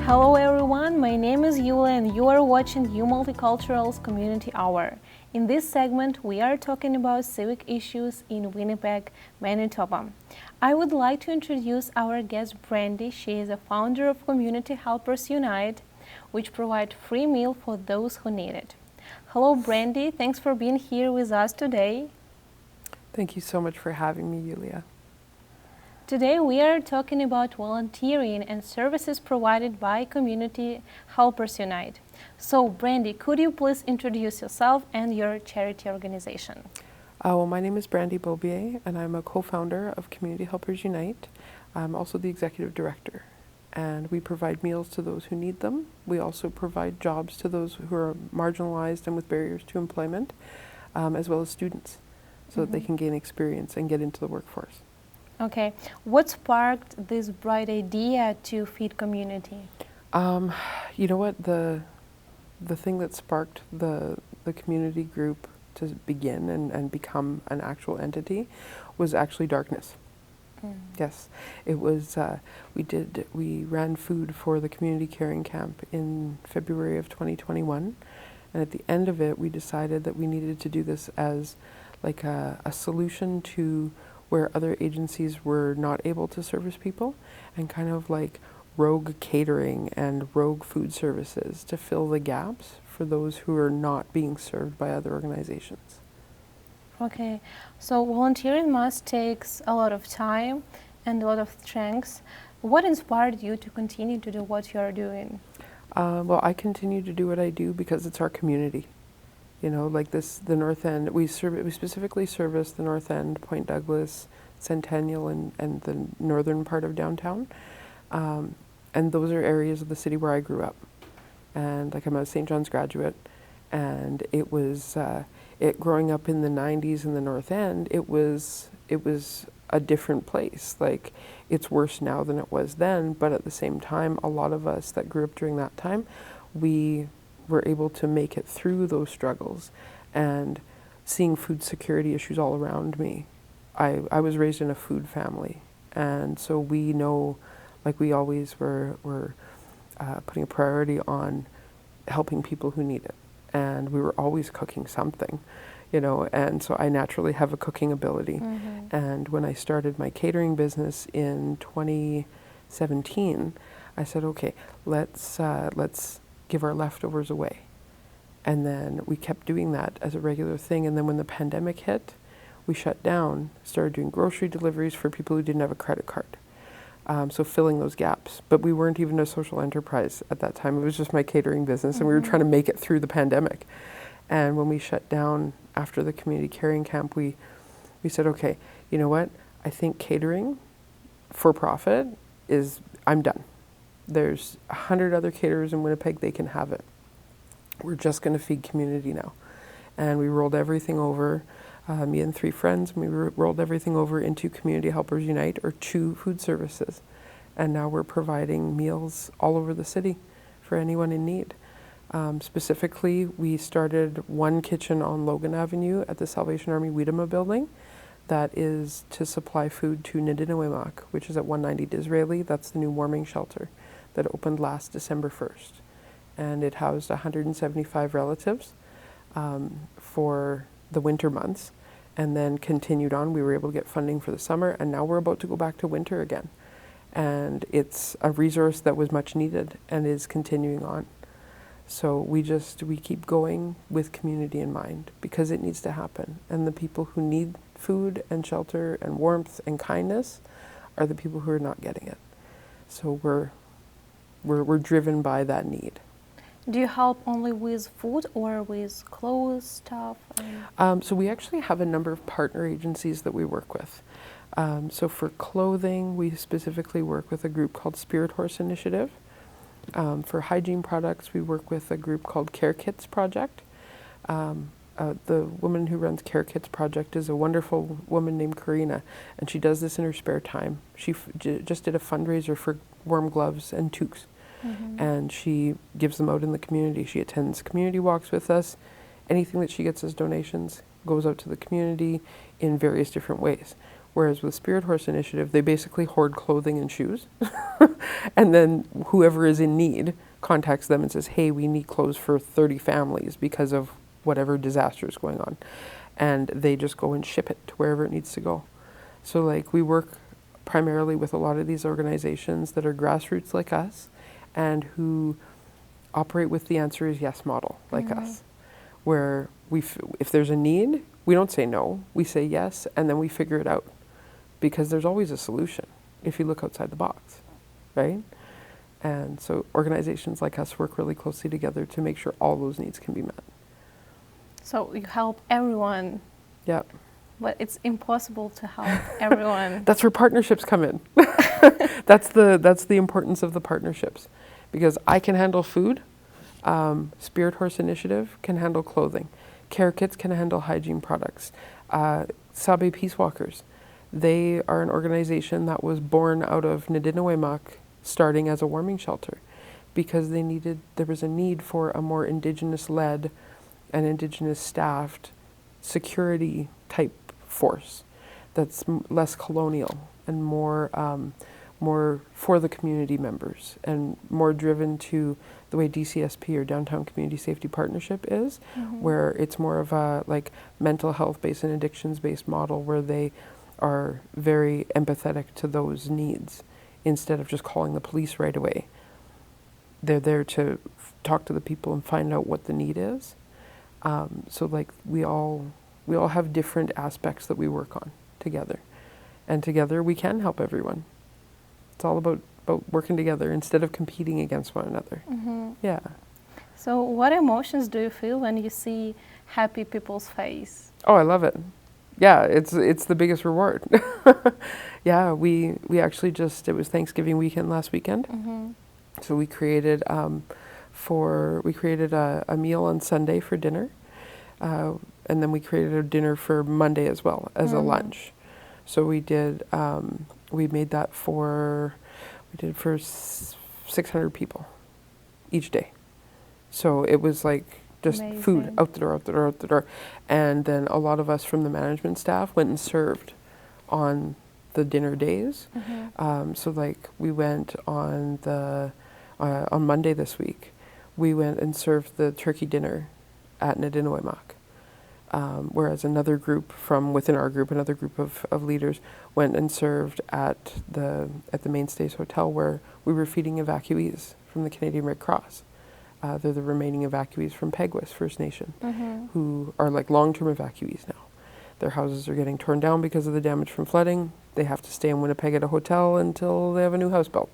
Hello everyone, my name is Yuliia and you are watching U Multicultural's Community Hour. In this segment, we are talking about civic issues in Winnipeg, Manitoba. I would like to introduce our guest Brandy. She is a founder of Community Helpers Unite, which provide free meal for those who need it. Hello Brandy, thanks for being here with us today. Thank you so much for having me, Yuliia. Today we are talking about volunteering and services provided by Community Helpers Unite. So Brandy, could you please introduce yourself and your charity organization? Well, my name is Brandy Bobier and I'm a co-founder of Community Helpers Unite. I'm also the executive director, and we provide meals to those who need them. We also provide jobs to those who are marginalized and with barriers to employment, as well as students, so that they can gain experience and get into the workforce. Okay, what sparked this bright idea to feed community? You know what, the thing that sparked the community group to begin and become an actual entity was actually darkness. Yes, it was, we ran food for the community caring camp in February of 2021, and at the end of it we decided that we needed to do this as like a solution to where other agencies were not able to service people, and kind of like rogue catering and rogue food services to fill the gaps for those who are not being served by other organizations. Okay, so volunteering must take a lot of time and a lot of strength. What inspired you to continue to do what you are doing? Well, I continue to do what I do because it's our community. You know, like this, the North End, we specifically service the North End, Point Douglas, Centennial, and the northern part of downtown. And those are areas of the city where I grew up. And like I'm a St. John's graduate, and it was, growing up in the 90s in the North End, it was a different place. Like, it's worse now than it was then, but at the same time, a lot of us that grew up during that time, we were able to make it through those struggles, and seeing food security issues all around me. I was raised in a food family, and so we know, like, we always were putting a priority on helping people who need it, and we were always cooking something, you know, and so I naturally have a cooking ability. And when I started my catering business in 2017, I said, okay, let's give our leftovers away. And then we kept doing that as a regular thing. And then when the pandemic hit, we shut down, started doing grocery deliveries for people who didn't have a credit card. So filling those gaps. But we weren't even a social enterprise at that time. It was just my catering business, and we were trying to make it through the pandemic. And when we shut down after the community caring camp, we said, okay, you know what? I think catering for profit I'm done. There's 100 other caterers in Winnipeg, they can have it. We're just going to feed community now. And we rolled everything over, me and 3 friends, we rolled everything over into Community Helpers Unite, or CHU Food Services. And now we're providing meals all over the city for anyone in need. Specifically, we started one kitchen on Logan Avenue at the Salvation Army Wiedema building that is to supply food to Nidinawimok, which is at 190 Disraeli. That's the new warming shelter that opened last December 1st. And it housed 175 relatives for the winter months, and then continued on. We were able to get funding for the summer, and now we're about to go back to winter again. And it's a resource that was much needed and is continuing on. So we keep going with community in mind, because it needs to happen. And the people who need food and shelter and warmth and kindness are the people who are not getting it. So we're driven by that need. Do you help only with food or with clothes, stuff? So we actually have a number of partner agencies that we work with. So for clothing, we specifically work with a group called Spirit Horse Initiative. For hygiene products, we work with a group called Care Kits Project. The woman who runs Care Kits Project is a wonderful woman named Karina, and she does this in her spare time. She just did a fundraiser for warm gloves and toques. And she gives them out in the community. She attends community walks with us. Anything that she gets as donations goes out to the community in various different ways. Whereas with Spirit Horse Initiative, they basically hoard clothing and shoes. And then whoever is in need contacts them and says, hey, we need clothes for 30 families because of whatever disaster is going on. And they just go and ship it to wherever it needs to go. So like we work primarily with a lot of these organizations that are grassroots like us and who operate with the answer is yes model like us, where if there's a need, we don't say no, we say yes, and then we figure it out, because there's always a solution if you look outside the box, right? And so organizations like us work really closely together to make sure all those needs can be met. So you help everyone. Yeah. But it's impossible to help everyone. That's where partnerships come in. That's the importance of the partnerships, because I can handle food, Spirit Horse Initiative can handle clothing, Care Kits can handle hygiene products, Sabe Peace Walkers, they are an organization that was born out of Nidinawaymak, starting as a warming shelter, because there was a need for a more Indigenous-led and Indigenous-staffed security type force that's less colonial and more for the community members and more driven to the way DCSP or Downtown Community Safety Partnership is, where it's more of a like mental health based and addictions based model where they are very empathetic to those needs instead of just calling the police right away. They're there to talk to the people and find out what the need is. So like we all have different aspects that we work on together, and together we can help everyone. It's all about working together instead of competing against one another. Yeah. So what emotions do you feel when you see happy people's face? Oh, I love it. Yeah, it's the biggest reward. Yeah, we actually it was Thanksgiving weekend last weekend. So we created a meal on Sunday for dinner. And then we created a dinner for Monday as well as a lunch. So we did, we did for 600 people each day. So it was like just Amazing. Food out the door, out the door, out the door. And then a lot of us from the management staff went and served on the dinner days. So like we went on on Monday this week, we went and served the turkey dinner at Nidinawaymak. Whereas another group from within our group, another group of leaders went and served at the Mainstays Hotel, where we were feeding evacuees from the Canadian Red Cross. They're the remaining evacuees from Peguis First Nation, who are like long-term evacuees now. Their houses are getting torn down because of the damage from flooding. They have to stay in Winnipeg at a hotel until they have a new house built.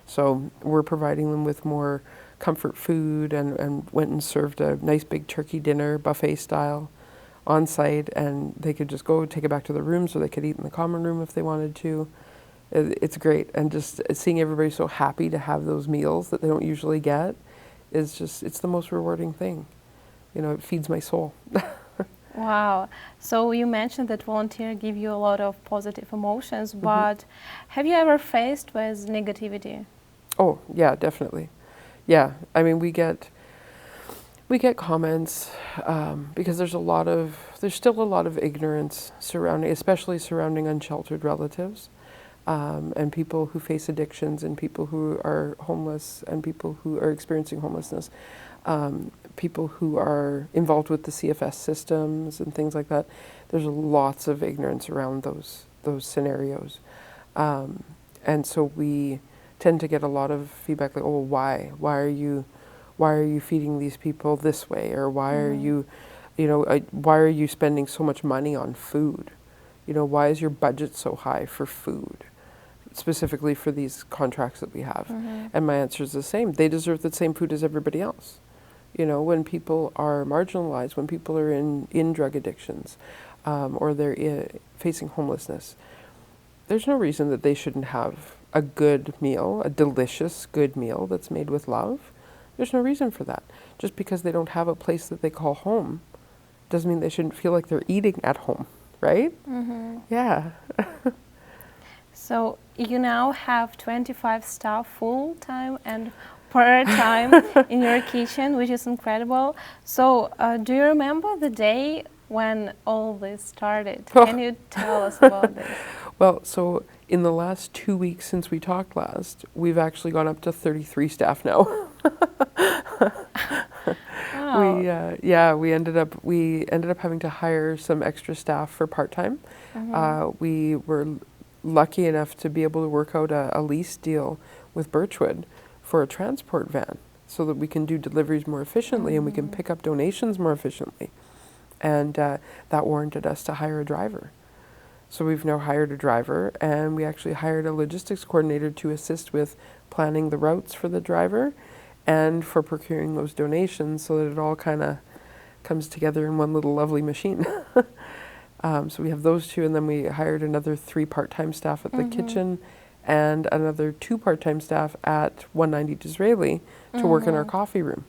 So we're providing them with more comfort food and went and served a nice big turkey dinner, buffet style, on site, and they could just go take it back to their rooms, so they could eat in the common room if they wanted to. It's great, and just seeing everybody so happy to have those meals that they don't usually get is it's the most rewarding thing. You know, it feeds my soul. Wow. So you mentioned that volunteer give you a lot of positive emotions, but have you ever faced with negativity? Oh, yeah, definitely. Yeah, I mean, we get comments because there's still a lot of ignorance especially surrounding unsheltered relatives, and people who face addictions, and people who are homeless, and people who are experiencing homelessness, people who are involved with the CFS systems and things like that. There's lots of ignorance around those scenarios, and so we tend to get a lot of feedback like, oh, why are you feeding these people this way, or why are you why are you spending so much money on food? You know, why is your budget so high for food, specifically for these contracts that we have? And my answer is the same. They deserve the same food as everybody else. You know, when people are marginalized, when people are in drug addictions, or they're facing homelessness, there's no reason that they shouldn't have a good meal, a delicious, good meal that's made with love. There's no reason for that. Just because they don't have a place that they call home doesn't mean they shouldn't feel like they're eating at home, right? Yeah. So you now have 25 staff full-time and part-time in your kitchen, which is incredible. So do you remember the day when all this started? Can you tell us about this? Well, so in the last 2 weeks since we talked last, we've actually gone up to 33 staff now. Wow. We ended up having to hire some extra staff for part-time. We were lucky enough to be able to work out a lease deal with Birchwood for a transport van so that we can do deliveries more efficiently and we can pick up donations more efficiently. And that warranted us to hire a driver. So we've now hired a driver, and we actually hired a logistics coordinator to assist with planning the routes for the driver and for procuring those donations so that it all kind of comes together in one little lovely machine. So we have those two, and then we hired another 3 part-time staff at the kitchen and another 2 part-time staff at 190 Disraeli to work in our coffee room.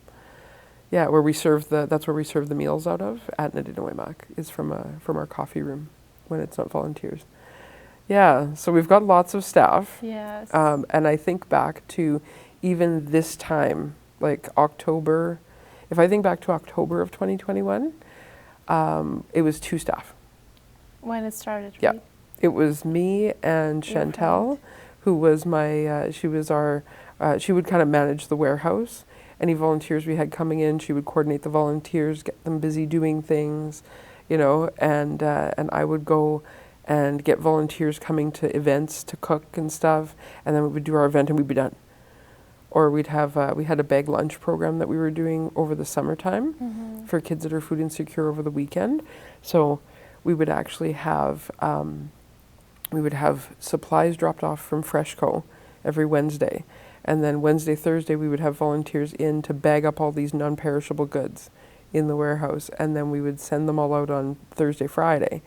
Yeah, where we serve that's where we serve the meals out of at Nadinawaymak, is from our coffee room when it's not volunteers. Yeah, so we've got lots of staff. Yes. And I think back to even this time, like October, if I think back to October of 2021, it was 2 staff. When it started, Yeah. right? It was me and Chantel, who was she would kind of manage the warehouse. Any volunteers we had coming in, she would coordinate the volunteers, get them busy doing things, and I would go and get volunteers coming to events to cook and stuff, and then we would do our event and we'd be done. Or we had a bag lunch program that we were doing over the summertime for kids that are food insecure over the weekend. So we would actually have supplies dropped off from Freshco every Wednesday. And then Wednesday, Thursday, we would have volunteers in to bag up all these non-perishable goods in the warehouse. And then we would send them all out on Thursday, Friday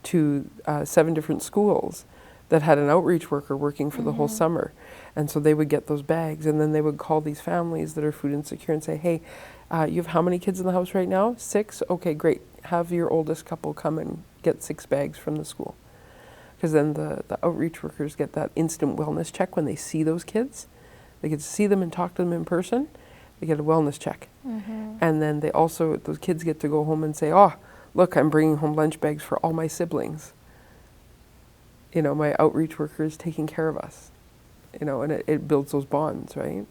to 7 different schools that had an outreach worker working for the whole summer. And so they would get those bags, and then they would call these families that are food insecure and say, hey, you have how many kids in the house right now? 6? Okay, great. Have your oldest couple come and get 6 bags from the school. Because then the outreach workers get that instant wellness check when they see those kids. They get to see them and talk to them in person. They get a wellness check. And then those kids get to go home and say, oh, look, I'm bringing home lunch bags for all my siblings. My outreach worker is taking care of us. And it builds those bonds, right?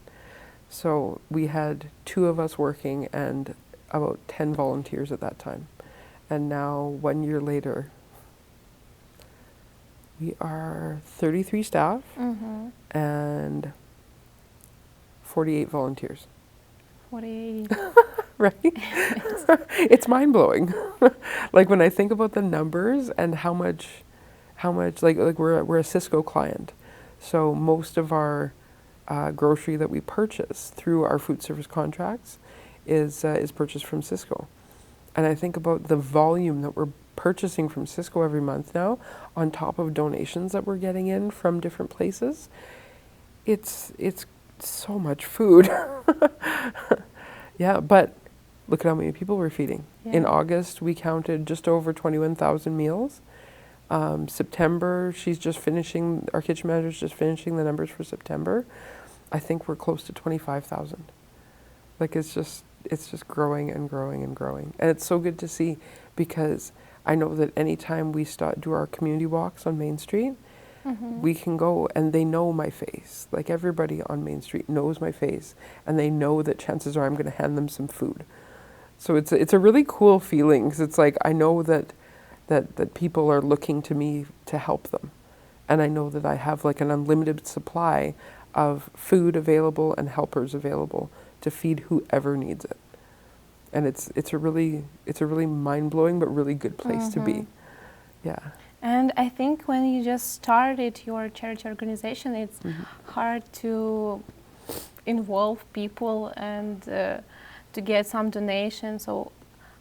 So we had 2 of us working and about 10 volunteers at that time. And now, 1 year later, we are 33 staff and 48 volunteers. 48. Right? It's mind-blowing. Like when I think about the numbers and how much like we're a Cisco client. So most of our grocery that we purchase through our food service contracts is purchased from Cisco. And I think about the volume that we're purchasing from Cisco every month now, on top of donations that we're getting in from different places. It's so much food. Yeah, but look at how many people we're feeding. Yeah. In August, we counted just over 21,000 meals. September, our kitchen manager's just finishing the numbers for September. I think we're close to 25,000. Like it's just growing and growing and growing. And it's so good to see, because I know that anytime we do our community walks on Main Street, we can go and they know my face. Like everybody on Main Street knows my face, and they know that chances are I'm going to hand them some food. So it's a really cool feeling, because it's like I know that people are looking to me to help them. And I know that I have like an unlimited supply of food available and helpers available to feed whoever needs it. And it's a really mind-blowing but really good place to be. Yeah. And I think when you just started your charity organization, it's hard to involve people and to get some donations. So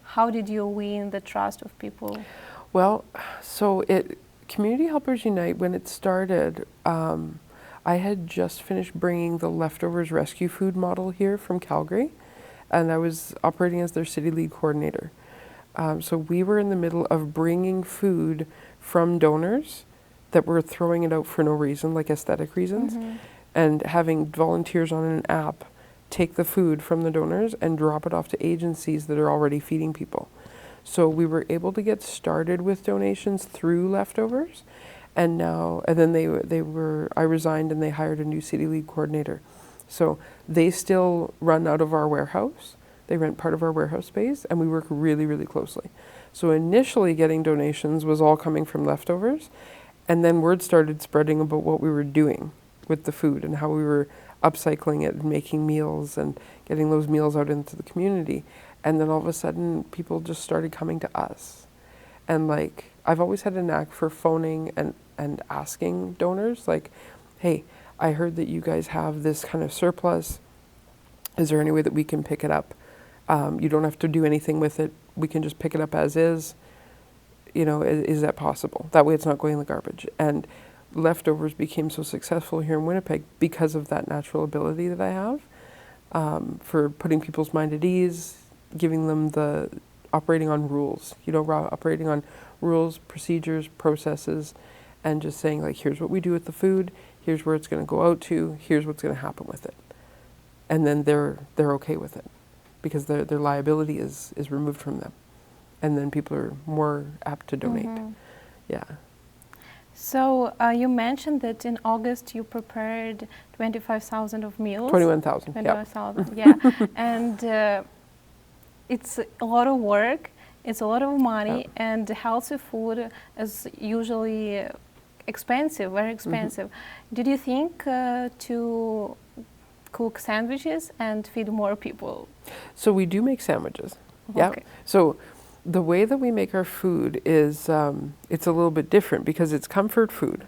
how did you win the trust of people? Well, so Community Helpers Unite, when it started, I had just finished bringing the leftovers rescue food model here from Calgary, and I was operating as their city lead coordinator. So we were in the middle of bringing food from donors that were throwing it out for no reason, like aesthetic reasons, and having volunteers on an app take the food from the donors and drop it off to agencies that are already feeding people. So we were able to get started with donations through leftovers, And then I resigned and they hired a new city lead coordinator. So they still run out of our warehouse. They rent part of our warehouse space, and we work really, really closely. So initially getting donations was all coming from leftovers, and then word started spreading about what we were doing with the food and how we were upcycling it and making meals and getting those meals out into the community. And then all of a sudden people just started coming to us. And like, I've always had a knack for phoning and asking donors, like, hey, I heard that you guys have this kind of surplus. Is there any way that we can pick it up? You don't have to do anything with it. We can just pick it up as is. You know, is that possible? That way it's not going in the garbage. And leftovers became so successful here in Winnipeg because of that natural ability that I have for putting people's mind at ease, giving them operating on rules, operating on rules, procedures, processes, and just saying like, here's what we do with the food, here's where it's going to go out to, here's what's going to happen with it. And then they're okay with it because their liability is removed from them. And then people are more apt to donate. Mm-hmm. Yeah. So you mentioned that in August you prepared 25,000 of meals. 21,000. 21,000, yeah. And it's a lot of work, it's a lot of money, and healthy food is usually expensive, very expensive. Mm-hmm. Did you think to cook sandwiches and feed more people? So we do make sandwiches. Okay. Yeah. So the way that we make our food is, it's a little bit different because it's comfort food,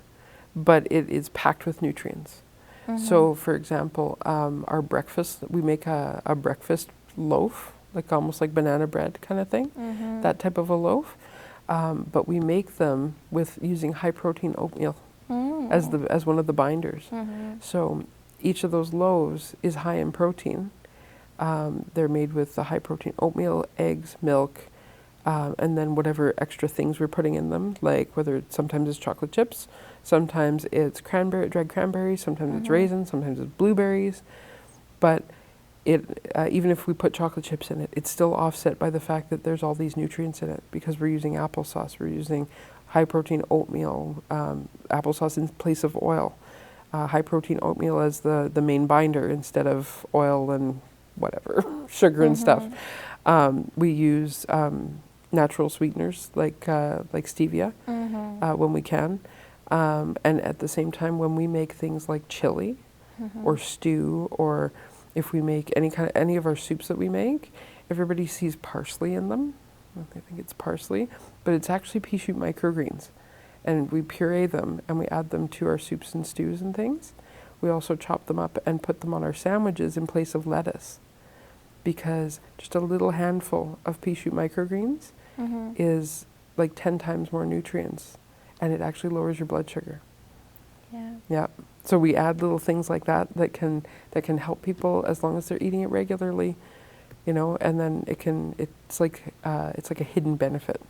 but it is packed with nutrients. Mm-hmm. So for example, our breakfast, we make a breakfast loaf, like almost like banana bread kind of thing, mm-hmm. that type of a loaf. But we make them with using high protein oatmeal as one of the binders. Mm-hmm. So each of those loaves is high in protein. They're made with the high protein oatmeal, eggs, milk, and then whatever extra things we're putting in them, like sometimes it's chocolate chips, sometimes it's dried cranberries, sometimes mm-hmm. it's raisins, sometimes it's blueberries. But even if we put chocolate chips in it, it's still offset by the fact that there's all these nutrients in it because we're using applesauce, we're using high protein oatmeal, applesauce in place of oil, high protein oatmeal as the main binder instead of oil and whatever, sugar and stuff. We use natural sweeteners like stevia when we can. And at the same time, when we make things like chili or stew, or if we make any of our soups that we make, everybody sees parsley in them. I think it's parsley, but it's actually pea shoot microgreens. And we puree them and we add them to our soups and stews and things. We also chop them up and put them on our sandwiches in place of lettuce, because just a little handful of pea shoot microgreens is like 10 times more nutrients, and it actually lowers your blood sugar. Yeah. Yeah. So we add little things like that can help people as long as they're eating it regularly, you know. And then it's like a hidden benefit.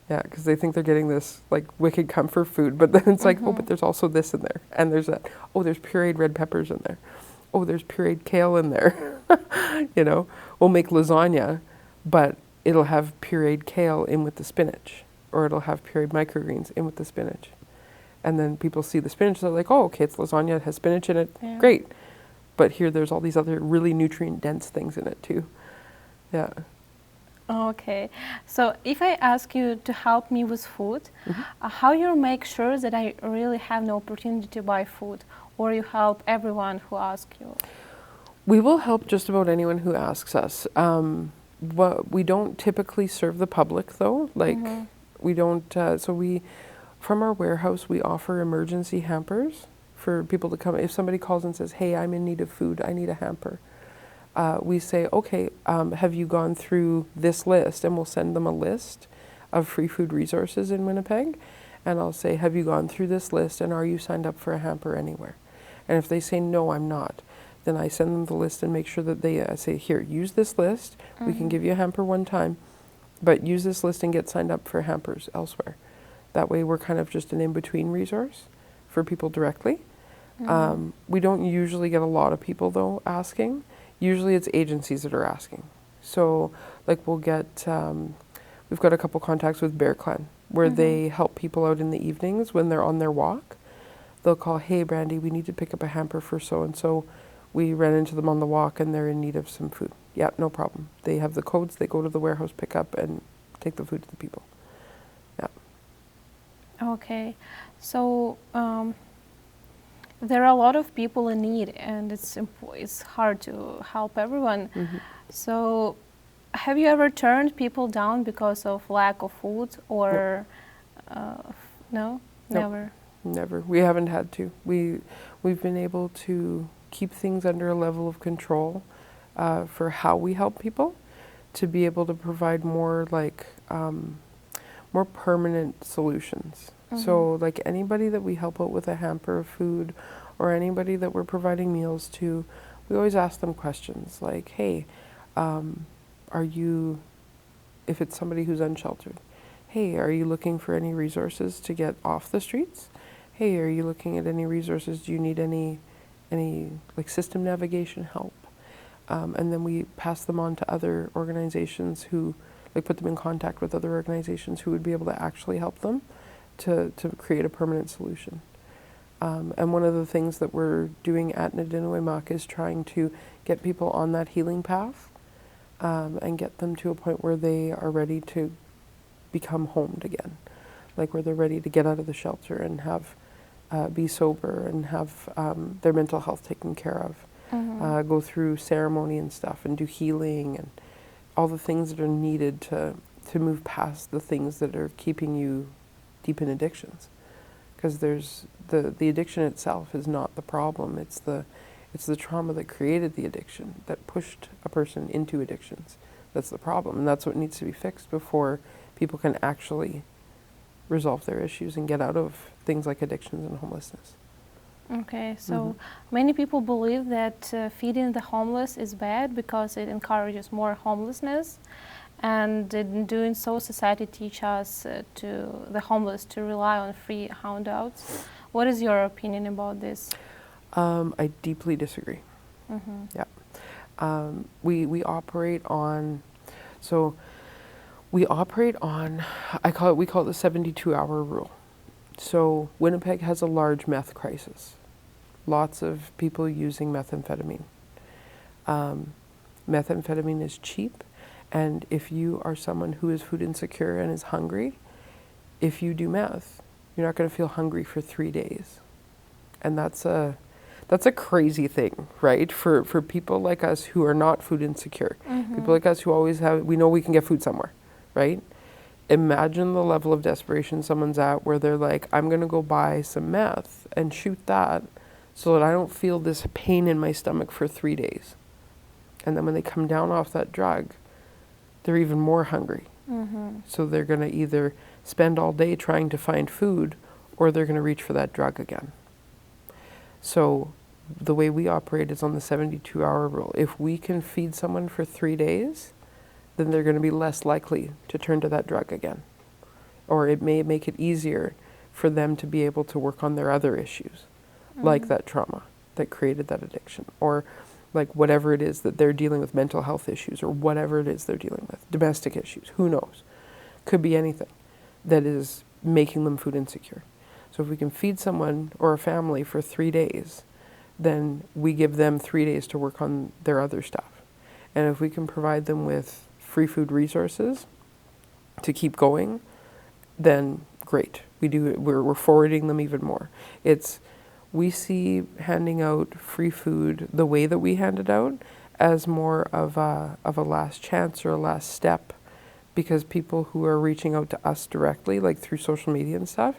Yeah, because they think they're getting this like wicked comfort food, but then it's like, oh, but there's also this in there, and there's that. Oh, there's pureed red peppers in there. Oh, there's pureed kale in there. You know, we'll make lasagna, but it'll have pureed kale in with the spinach, or it'll have pureed microgreens in with the spinach. And then people see the spinach, they're like, oh, okay, it's lasagna, it has spinach in it, great. But here there's all these other really nutrient-dense things in it too. Yeah. Okay, so if I ask you to help me with food, how you make sure that I really have no opportunity to buy food, or you help everyone who asks you? We will help just about anyone who asks us. We don't typically serve the public though, like we don't, from our warehouse we offer emergency hampers for people to come. If somebody calls and says, hey, I'm in need of food, I need a hamper. We say, okay, have you gone through this list? And we'll send them a list of free food resources in Winnipeg. And I'll say, have you gone through this list, and are you signed up for a hamper anywhere? And if they say, no, I'm not, then I send them the list and make sure that they say, here, use this list. We can give you a hamper one time, but use this list and get signed up for hampers elsewhere. That way we're kind of just an in-between resource for people directly. We don't usually get a lot of people, though, asking. Usually it's agencies that are asking. So like we'll get, we've got a couple contacts with Bear Clan where they help people out in the evenings when they're on their walk. They'll call, hey, Brandy, we need to pick up a hamper for so-and-so. We ran into them on the walk and they're in need of some food. Yeah, no problem. They have the codes. They go to the warehouse, pick up, and take the food to the people. Yeah. Okay. So there are a lot of people in need, and it's hard to help everyone. So have you ever turned people down because of lack of food, or no? Never? Never. We haven't had to. We've been able to keep things under a level of control for how we help people, to be able to provide more more permanent solutions. So like anybody that we help out with a hamper of food, or anybody that we're providing meals to, we always ask them questions like, hey, are you, if it's somebody who's unsheltered, hey, are you looking for any resources to get off the streets? Hey, are you looking at any resources? Do you need any like system navigation help? And then we pass them on to other organizations who, like, put them in contact with other organizations who would be able to actually help them to create a permanent solution. And one of the things that we're doing at Nadinewemak is trying to get people on that healing path and get them to a point where they are ready to become homed again, like where they're ready to get out of the shelter and have be sober and have their mental health taken care of, go through ceremony and stuff and do healing and all the things that are needed to move past the things that are keeping you deep in addictions. Because there's the addiction itself is not the problem. It's the trauma that created the addiction, that pushed a person into addictions. That's the problem, and that's what needs to be fixed before people can actually resolve their issues and get out of things like addictions and homelessness. Okay, so many people believe that feeding the homeless is bad because it encourages more homelessness, and in doing so, society teaches us to the homeless to rely on free handouts. What is your opinion about this? I deeply disagree. Yeah, we operate on, so we operate on, we call it the 72-hour rule. So Winnipeg has a large meth crisis. Lots of people using methamphetamine. Methamphetamine is cheap, and if you are someone who is food insecure and is hungry, if you do meth, you're not going to feel hungry for 3 days. And that's a crazy thing, right? For people like us who are not food insecure, people like us who always we know we can get food somewhere, right? Imagine the level of desperation someone's at where they're like, I'm going to go buy some meth and shoot that so that I don't feel this pain in my stomach for 3 days. And then when they come down off that drug, they're even more hungry. So they're going to either spend all day trying to find food, or they're going to reach for that drug again. So the way we operate is on the 72-hour rule. If we can feed someone for 3 days, then they're going to be less likely to turn to that drug again. Or it may make it easier for them to be able to work on their other issues, like that trauma that created that addiction, or like whatever it is that they're dealing with, mental health issues, or whatever it is they're dealing with, domestic issues, who knows? Could be anything that is making them food insecure. So if we can feed someone or a family for 3 days, then we give them 3 days to work on their other stuff. And if we can provide them with free food resources to keep going, then great. We're forwarding them even more. We see handing out free food, the way that we hand it out, as more of a last chance or a last step, because people who are reaching out to us directly, like through social media and stuff,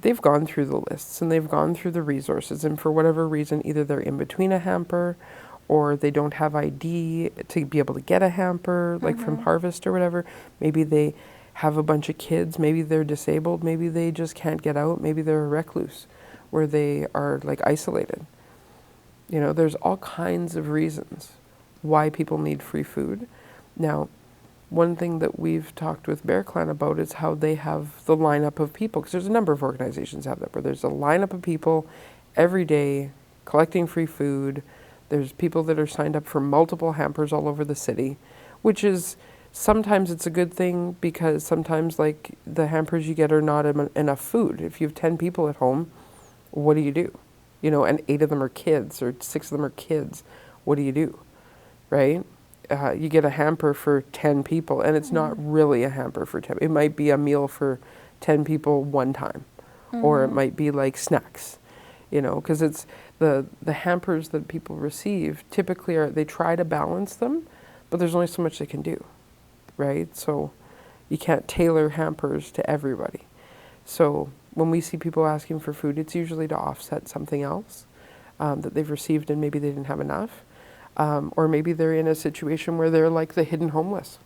they've gone through the lists and they've gone through the resources, and for whatever reason, either they're in between a hamper or they don't have ID to be able to get a hamper, like from Harvest or whatever. Maybe they have a bunch of kids, maybe they're disabled, maybe they just can't get out, maybe they're a recluse where they are like isolated. You know, there's all kinds of reasons why people need free food. Now, one thing that we've talked with Bear Clan about is how they have the lineup of people, because there's a number of organizations have that, where there's a lineup of people every day collecting free food. There's people that are signed up for multiple hampers all over the city, which is Sometimes it's a good thing because sometimes like the hampers you get are not enough food. If you have 10 people at home, what do? You know, and 8 of them are kids or 6 of them are kids. What do? Right? You get a hamper for 10 people and it's not really a hamper for 10. It might be a meal for 10 people one time, or it might be like snacks, you know, because it's the hampers that people receive typically they try to balance them, but there's only so much they can do, right? So you can't tailor hampers to everybody. So when we see people asking for food, it's usually to offset something else that they've received and maybe they didn't have enough. Or maybe they're in a situation where they're like the hidden homeless.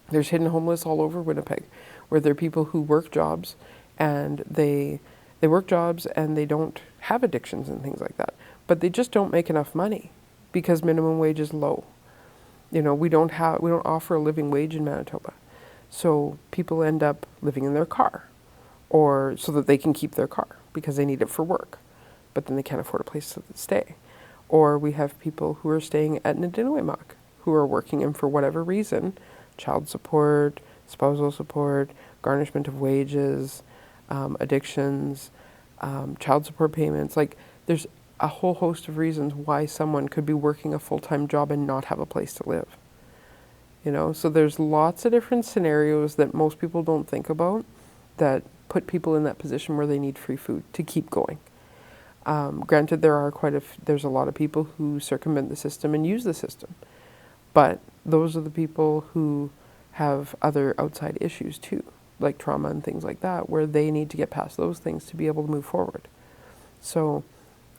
There's hidden homeless all over Winnipeg, where there are people who work jobs and they work jobs and they don't have addictions and things like that, but they just don't make enough money because minimum wage is low. You know, we don't offer a living wage in Manitoba. So people end up living in their car, or so that they can keep their car because they need it for work, but then they can't afford a place to stay. Or we have people who are staying at Nadinuimak who are working in, for whatever reason, child support, spousal support, garnishment of wages, addictions, child support payments. Like there's a whole host of reasons why someone could be working a full-time job and not have a place to live. You know, so there's lots of different scenarios that most people don't think about that put people in that position where they need free food to keep going. Granted, there's a lot of people who circumvent the system and use the system, but those are the people who have other outside issues too, like trauma and things like that, where they need to get past those things to be able to move forward. So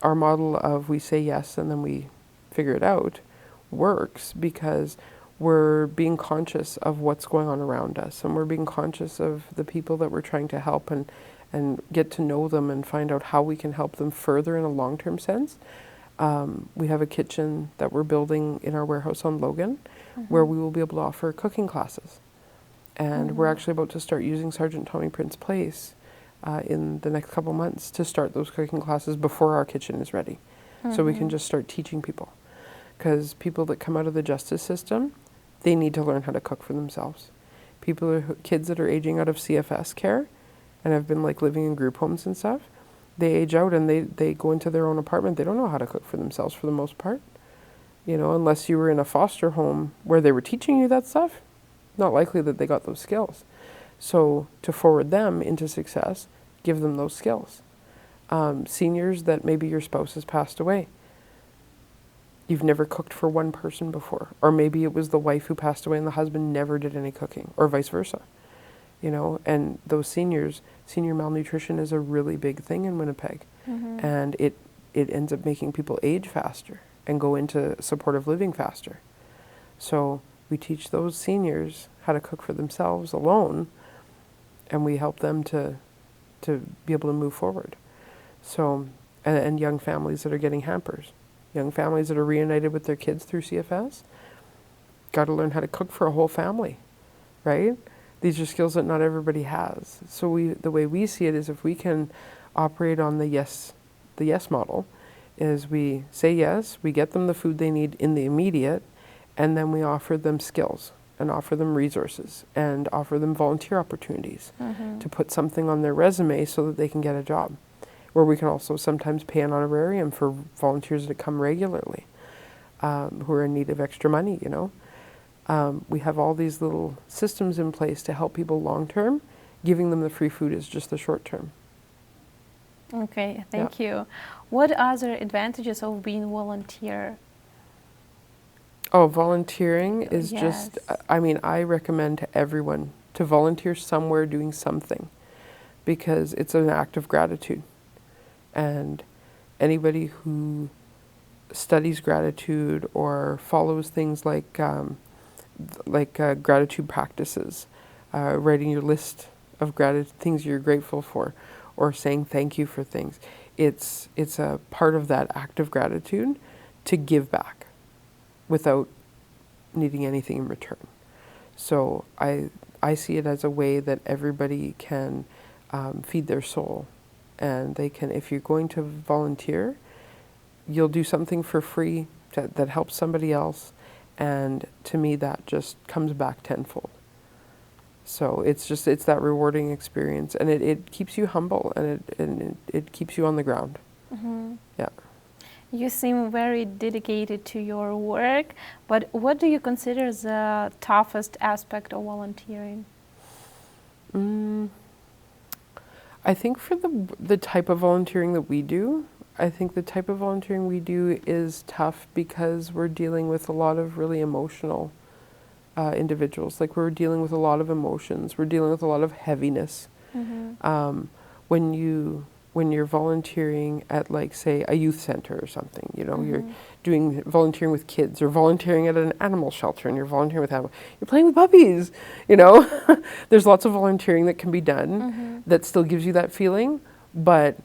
our model of we say yes and then we figure it out works because we're being conscious of what's going on around us, and we're being conscious of the people that we're trying to help and get to know them and find out how we can help them further in a long-term sense. We have a kitchen that we're building in our warehouse on Logan where we will be able to offer cooking classes. And we're actually about to start using Sergeant Tommy Prince Place in the next couple months to start those cooking classes before our kitchen is ready. So we can just start teaching people. Because people that come out of the justice system, they need to learn how to cook for themselves. Kids that are aging out of CFS care and have been like living in group homes and stuff, they age out and they go into their own apartment. They don't know how to cook for themselves for the most part. You know, unless you were in a foster home where they were teaching you that stuff, not likely that they got those skills. So to forward them into success, give them those skills. Seniors that maybe your spouse has passed away. You've never cooked for one person before. Or maybe it was the wife who passed away and the husband never did any cooking, or vice versa. You know, and those senior malnutrition is a really big thing in Winnipeg. And it ends up making people age faster and go into supportive living faster. So we teach those seniors how to cook for themselves alone, and we help them to be able to move forward. So, and young families that are getting hampers, young families that are reunited with their kids through CFS, got to learn how to cook for a whole family, right? These are skills that not everybody has. So the way we see it is if we can operate on the yes model, is we say yes, we get them the food they need in the immediate, and then we offer them skills and offer them resources and offer them volunteer opportunities to put something on their resume so that they can get a job. Where we can also sometimes pay an honorarium for volunteers that come regularly, who are in need of extra money, you know. We have all these little systems in place to help people long term. Giving them the free food is just the short term. Okay, thank you. What other advantages of being volunteer? Oh, volunteering is just, I mean, I recommend to everyone to volunteer somewhere doing something, because it's an act of gratitude. And anybody who studies gratitude or follows things like gratitude practices, writing your list of things you're grateful for, or saying thank you for things. It's a part of that act of gratitude to give back without needing anything in return. So I see it as a way that everybody can feed their soul, and they can, if you're going to volunteer, you'll do something for free that helps somebody else, And to me, that just comes back tenfold. So it's that rewarding experience, and it keeps you humble, and it keeps you on the ground. Mm-hmm. Yeah. You seem very dedicated to your work, but what do you consider the toughest aspect of volunteering? I think for the type of volunteering that we do, I think the type of volunteering we do is tough because we're dealing with a lot of really emotional individuals. Like, we're dealing with a lot of emotions. We're dealing with a lot of heaviness. Mm-hmm. When you're volunteering at, like, say, a youth center or something, you know, Mm-hmm. you're doing volunteering with kids, or volunteering at an animal shelter, and you're volunteering with animals. You're playing with puppies, you know. There's lots of volunteering that can be done Mm-hmm. that still gives you that feeling, but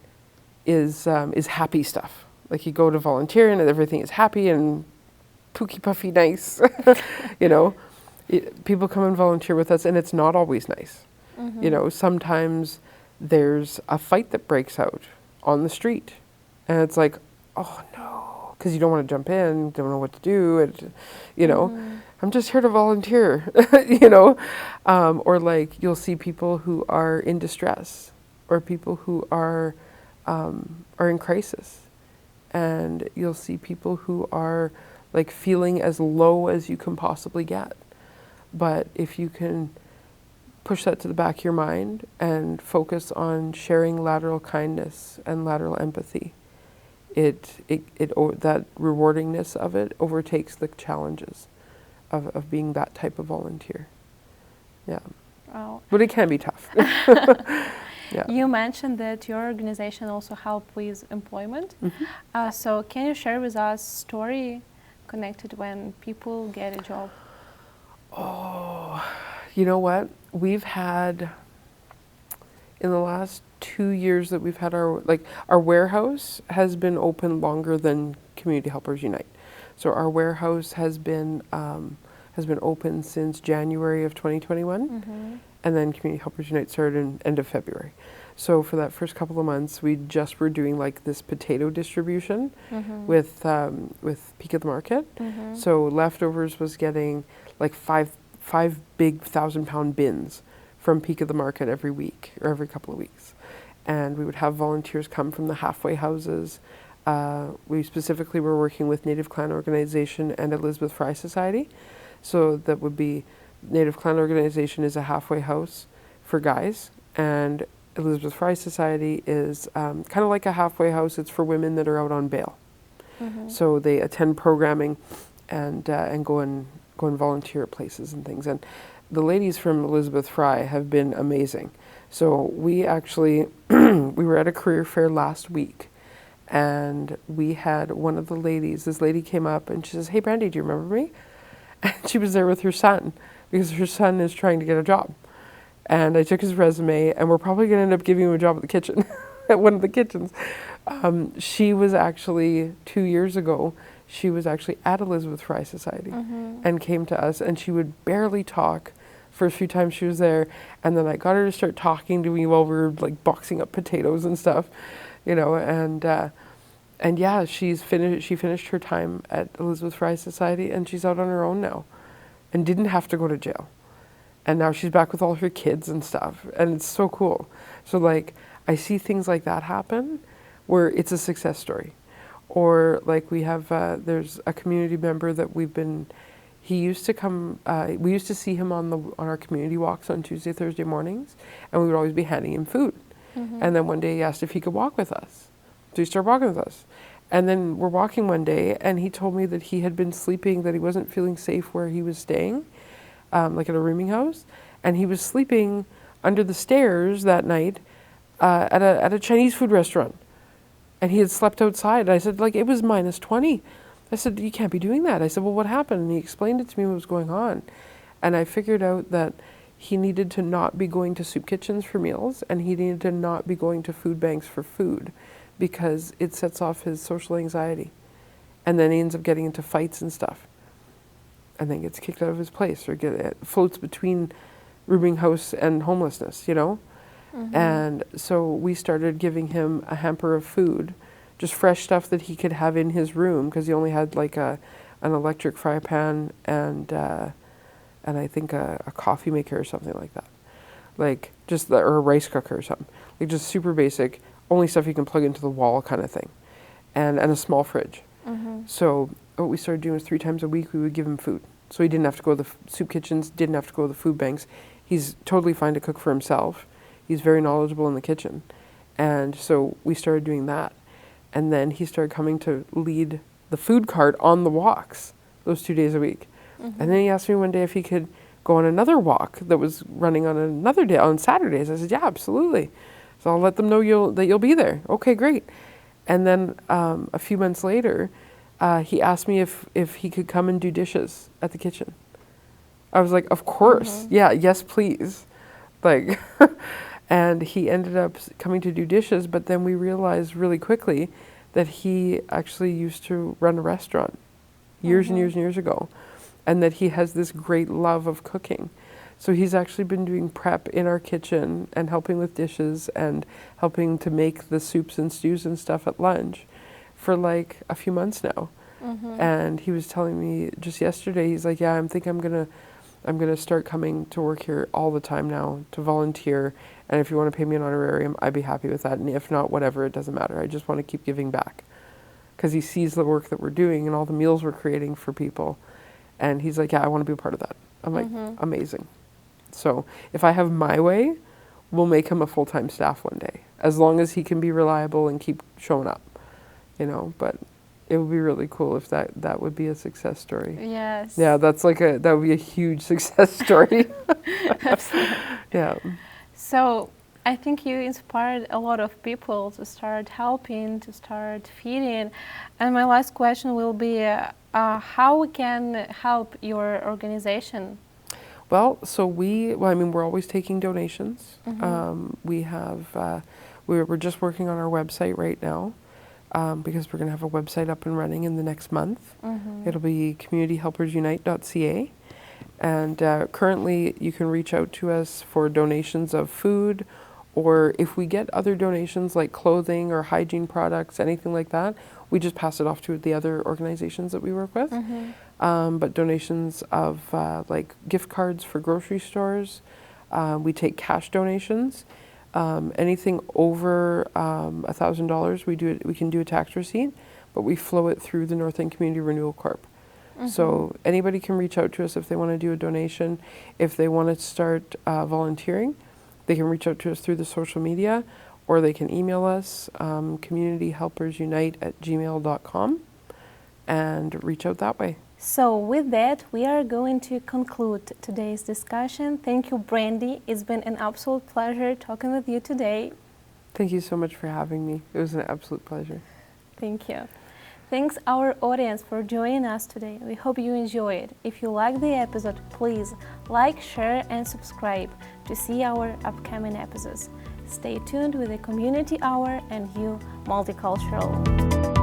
is happy stuff. Like, you go to volunteer and everything is happy and pooky puffy nice, you know. People come and volunteer with us, and it's not always nice. Mm-hmm. You know, sometimes there's a fight that breaks out on the street, and it's like, oh no, because you don't want to jump in, don't know what to do, and, you know, I'm just here to volunteer, you know. Or, like, you'll see people who are in distress, or people who are in crisis, and you'll see people who are, like, feeling as low as you can possibly get. But if you can push that to the back of your mind and focus on sharing lateral kindness and lateral empathy, that rewardingness of it overtakes the challenges of being that type of volunteer. Yeah. Wow. But it can be tough. Yeah. You mentioned that your organization also help with employment. Mm-hmm. So can you share with us a story connected when people get a job? Oh, you know what? We've had, in the last 2 years that we've had our warehouse has been open longer than Community Helpers Unite. So our warehouse has been open since January of 2021, Mm-hmm. and then Community Helpers Unite started in end of February. So for that first couple of months, we just were doing, like, this potato distribution Mm-hmm. with Peak of the Market. Mm-hmm. So Leftovers was getting, like, five big 1,000-pound bins from Peak of the Market every week or every couple of weeks. And we would have volunteers come from the halfway houses. We specifically were working with Native Clan Organization and Elizabeth Fry Society. So that would be, Native Clan Organization is a halfway house for guys, and Elizabeth Fry Society is kind of like a halfway house. It's for women that are out on bail. Mm-hmm. So they attend programming and go and volunteer at places and things. And the ladies from Elizabeth Fry have been amazing. So we actually, we were at a career fair last week, and we had one of the ladies, this lady came up and she says, "Hey Brandy, do you remember me?" And she was there with her son, because her son is trying to get a job. And I took his resume, and we're probably going to end up giving him a job at the kitchen, at one of the kitchens. She was actually, 2 years ago, she was actually at Elizabeth Fry Society, Mm-hmm. and came to us, and she would barely talk first few times she was there, and then I got her to start talking to me while we were, like, boxing up potatoes and stuff, you know, and yeah, she finished her time at Elizabeth Fry Society, and she's out on her own now, and didn't have to go to jail. And now she's back with all her kids and stuff, and it's so cool. So, like, I see things like that happen where it's a success story. Or, like, we have, there's a community member that he used to come, we used to see him on our community walks on Tuesday, Thursday mornings, and we would always be handing him food. Mm-hmm. And then one day he asked if he could walk with us. So he started walking with us. And then we're walking one day, and he told me that he had been sleeping, that he wasn't feeling safe where he was staying, like at a rooming house, and he was sleeping under the stairs that night at a Chinese food restaurant, and he had slept outside. And I said, like, it was -20. I said, you can't be doing that. I said, well, what happened? And he explained it to me what was going on, and I figured out that he needed to not be going to soup kitchens for meals, and he needed to not be going to food banks for food, because it sets off his social anxiety, and then he ends up getting into fights and stuff, and then gets kicked out of his place, or floats between rooming house and homelessness, you know? Mm-hmm. And so we started giving him a hamper of food, just fresh stuff that he could have in his room, because he only had like a an electric fry pan, and I think a coffee maker or something like that. Like just or a rice cooker or something. Like just super basic, only stuff you can plug into the wall kind of thing. And a small fridge. So what we started doing was 3 times a week we would give him food. So he didn't have to go to the soup kitchens, didn't have to go to the food banks. He's totally fine to cook for himself. He's very knowledgeable in the kitchen. And so we started doing that. And then he started coming to lead the food cart on the walks those 2 days a week. And then he asked me one day if he could go on another walk that was running on another day, on Saturdays. I said, yeah, absolutely. So I'll let them know that you'll be there. Okay, great. And then a few months later, he asked me if he could come and do dishes at the kitchen. I was like, of course. Yeah, yes, please. Like, and he ended up coming to do dishes, but then we realized really quickly that he actually used to run a restaurant years and years and years ago, and that he has this great love of cooking. So he's actually been doing prep in our kitchen and helping with dishes and helping to make the soups and stews and stuff at lunch for like a few months now. And he was telling me just yesterday, he's like, yeah, I'm gonna start coming to work here all the time now to volunteer. And if you want to pay me an honorarium, I'd be happy with that. And if not, whatever, it doesn't matter. I just want to keep giving back. Because he sees the work that we're doing and all the meals we're creating for people. And he's like, yeah, I want to be a part of that. I'm like, amazing. So if I have my way, we'll make him a full-time staff one day, as long as he can be reliable and keep showing up, you know. But it would be really cool if that would be a success story. Yes. Yeah, that would be a huge success story. Absolutely. Yeah. So I think you inspired a lot of people to start helping, to start feeding. And my last question will be, how we can help your organization? Well, we're always taking donations. We're just working on our website right now because we're going to have a website up and running in the next month. It'll be communityhelpersunite.ca. And currently you can reach out to us for donations of food, or if we get other donations like clothing or hygiene products, anything like that, we just pass it off to the other organizations that we work with. But donations of like gift cards for grocery stores, we take cash donations. Anything over $1,000, we can do a tax receipt, but we flow it through the North End Community Renewal Corp. So anybody can reach out to us if they want to do a donation. If they want to start volunteering, they can reach out to us through the social media, or they can email us, communityhelpersunite@gmail.com, and reach out that way. So with that, we are going to conclude today's discussion. Thank you, Brandy. It's been an absolute pleasure talking with you today. Thank you so much for having me. It was an absolute pleasure. Thank you. Thanks our audience for joining us today. We hope you enjoyed. If you liked the episode, please like, share and subscribe to see our upcoming episodes. Stay tuned with the Community Hour and You Multicultural.